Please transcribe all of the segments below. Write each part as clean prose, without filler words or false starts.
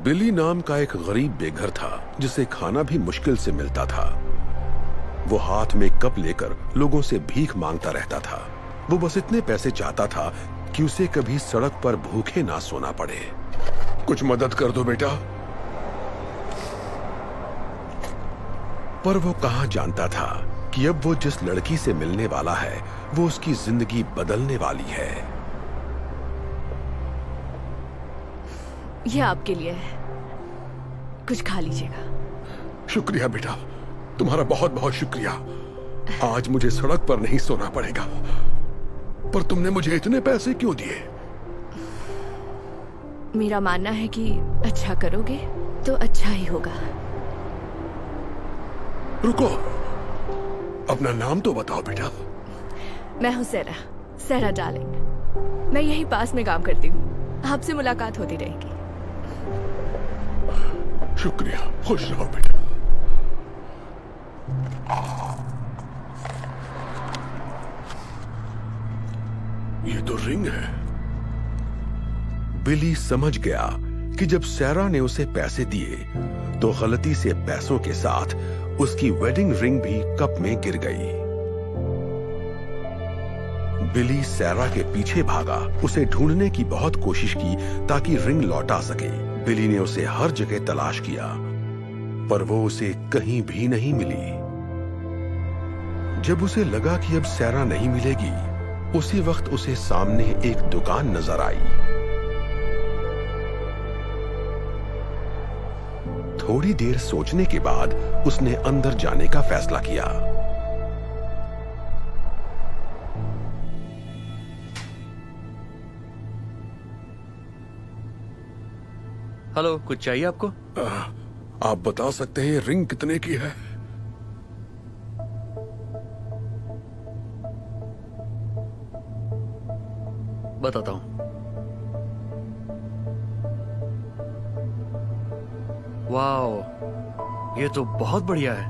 बिली नाम का एक गरीब बेघर था जिसे खाना भी मुश्किल से मिलता था। वो हाथ में कप लेकर लोगों से भीख मांगता रहता था। वो बस इतने पैसे चाहता था कि उसे कभी सड़क पर भूखे ना सोना पड़े। कुछ मदद कर दो बेटा। पर वो कहां जानता था कि अब वो जिस लड़की से मिलने वाला है वो उसकी जिंदगी बदलने वाली है। ये आपके लिए है, कुछ खा लीजिएगा। शुक्रिया बेटा, तुम्हारा बहुत बहुत शुक्रिया। आज मुझे सड़क पर नहीं सोना पड़ेगा। पर तुमने मुझे इतने पैसे क्यों दिए? मेरा मानना है कि अच्छा करोगे तो अच्छा ही होगा। रुको, अपना नाम तो बताओ बेटा। मैं हूँ सेरा डार्लिंग। मैं यही पास में काम करती हूँ। आपसे मुलाकात होती रहेगी। शुक्रिया, खुश रहो बेटा। ये तो रिंग है। बिली समझ गया कि जब सैरा ने उसे पैसे दिए तो गलती से पैसों के साथ उसकी वेडिंग रिंग भी कप में गिर गई। बिली सैरा के पीछे भागा, उसे ढूंढने की बहुत कोशिश की ताकि रिंग लौटा सके। बिली ने उसे हर जगह तलाश किया पर वो उसे कहीं भी नहीं मिली। जब उसे लगा कि अब सैरा नहीं मिलेगी, उसी वक्त उसे सामने एक दुकान नजर आई। थोड़ी देर सोचने के बाद उसने अंदर जाने का फैसला किया। हेलो, कुछ चाहिए आपको? आप बता सकते हैं रिंग कितने की है? बताता हूं। वाओ, ये तो बहुत बढ़िया है।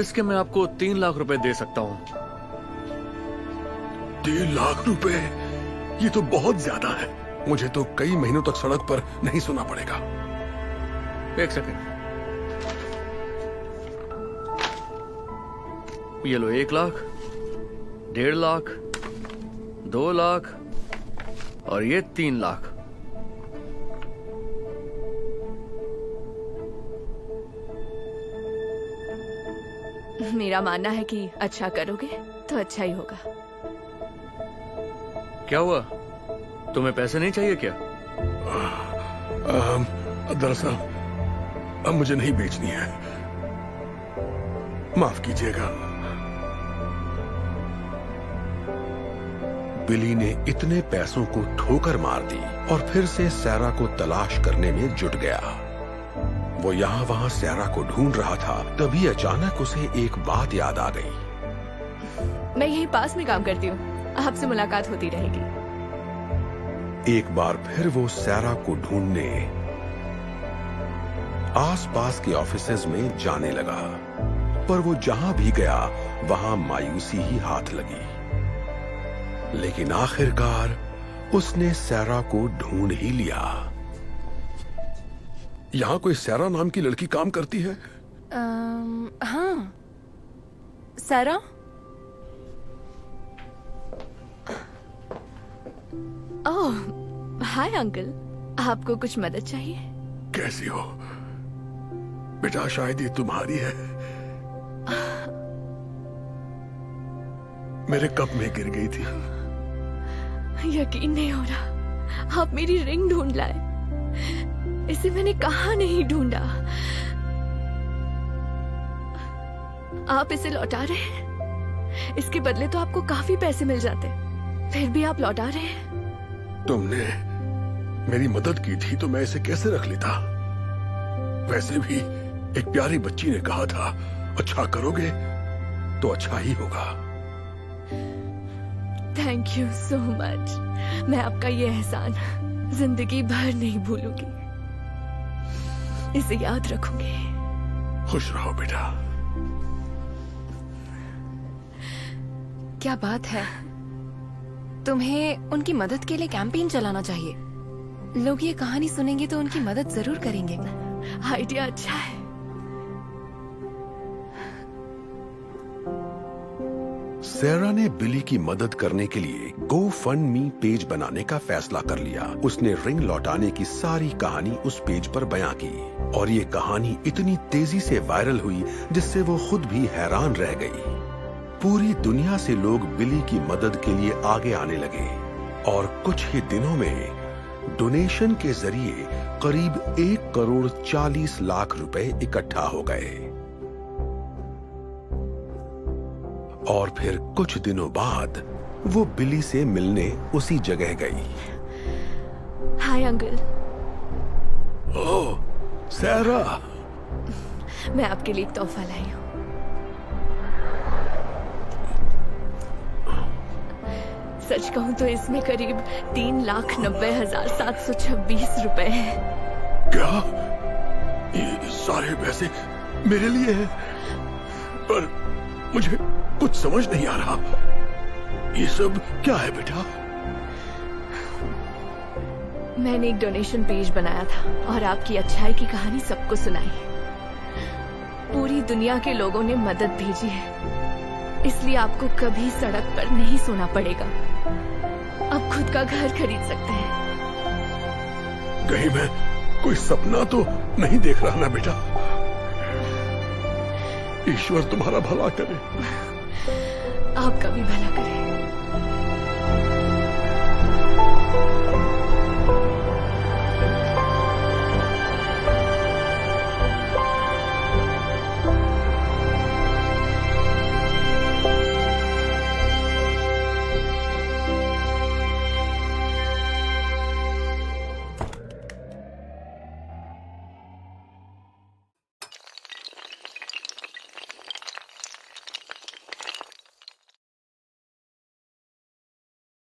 इसके मैं आपको 3 लाख रुपए दे सकता हूं। 3 लाख रुपए? ये तो बहुत ज्यादा है। मुझे तो कई महीनों तक सड़क पर नहीं सोना पड़ेगा। एक सेकंड, ये लो। 1 लाख, 1.5 लाख, 2 लाख और ये 3 लाख। मेरा मानना है कि अच्छा करोगे तो अच्छा ही होगा। क्या हुआ, तुम्हें पैसे नहीं चाहिए क्या? दरअसल अब मुझे नहीं बेचनी है, माफ कीजिएगा। बिली ने इतने पैसों को ठोकर मार दी और फिर से सैरा को तलाश करने में जुट गया। वो यहाँ वहाँ सैरा को ढूंढ रहा था, तभी अचानक उसे एक बात याद आ गई। मैं यही पास में काम करती हूँ, आपसे मुलाकात होती रहेगी। एक बार फिर वो सैरा को ढूंढने आसपास के ऑफिसेज में जाने लगा, पर वो जहां भी गया वहां मायूसी ही हाथ लगी। लेकिन आखिरकार उसने सैरा को ढूंढ ही लिया। यहां कोई सैरा नाम की लड़की काम करती है? हाँ, सेरा। ओह, हाय अंकल, आपको कुछ मदद चाहिए? कैसी हो बेटा? शायद ये तुम्हारी है। मेरे कप में गिर गई थी। यकीन नहीं हो रहा, आप मेरी रिंग ढूंढ लाए। इसे मैंने कहाँ नहीं ढूंढा। आप इसे लौटा रहे हैं? इसके बदले तो आपको काफी पैसे मिल जाते, फिर भी आप लौटा रहे हैं। तुमने मेरी मदद की थी तो मैं इसे कैसे रख लेता? वैसे भी एक प्यारी बच्ची ने कहा था, अच्छा करोगे तो अच्छा ही होगा। Thank you so much. मैं आपका ये एहसान जिंदगी भर नहीं भूलूंगी, इसे याद रखूंगी। खुश रहो बेटा। क्या बात है, तुम्हें उनकी मदद के लिए कैंपेन चलाना चाहिए। लोग ये कहानी सुनेंगे तो उनकी मदद जरूर करेंगे। आइडिया अच्छा है। सैरा ने बिली की मदद करने के लिए GoFundMe पेज बनाने का फैसला कर लिया। उसने रिंग लौटाने की सारी कहानी उस पेज पर बयां की और ये कहानी इतनी तेजी से वायरल हुई जिससे वो खुद भी हैरान रह गई। पूरी दुनिया से लोग बिली की मदद के लिए आगे आने लगे और कुछ ही दिनों में डोनेशन के जरिए करीब 1,40,00,000 रुपए इकट्ठा हो गए। और फिर कुछ दिनों बाद वो बिली से मिलने उसी जगह गई। Hi uncle. ओह सैरा, मैं आपके लिए एक तोहफा लाई हूँ। सच कहूँ तो इसमें करीब 3,90,726 रुपए हैं। क्या ये सारे पैसे मेरे लिए हैं? पर मुझे कुछ समझ नहीं आ रहा। ये सब क्या है बेटा? मैंने एक डोनेशन पेज बनाया था और आपकी अच्छाई की कहानी सबको सुनाई। पूरी दुनिया के लोगों ने मदद भेजी है, इसलिए आपको कभी सड़क पर नहीं सोना पड़ेगा। आप खुद का घर खरीद सकते हैं। कहीं मैं कोई सपना तो नहीं देख रहा ना बेटा? ईश्वर तुम्हारा भला करे। आपका भी भला करे।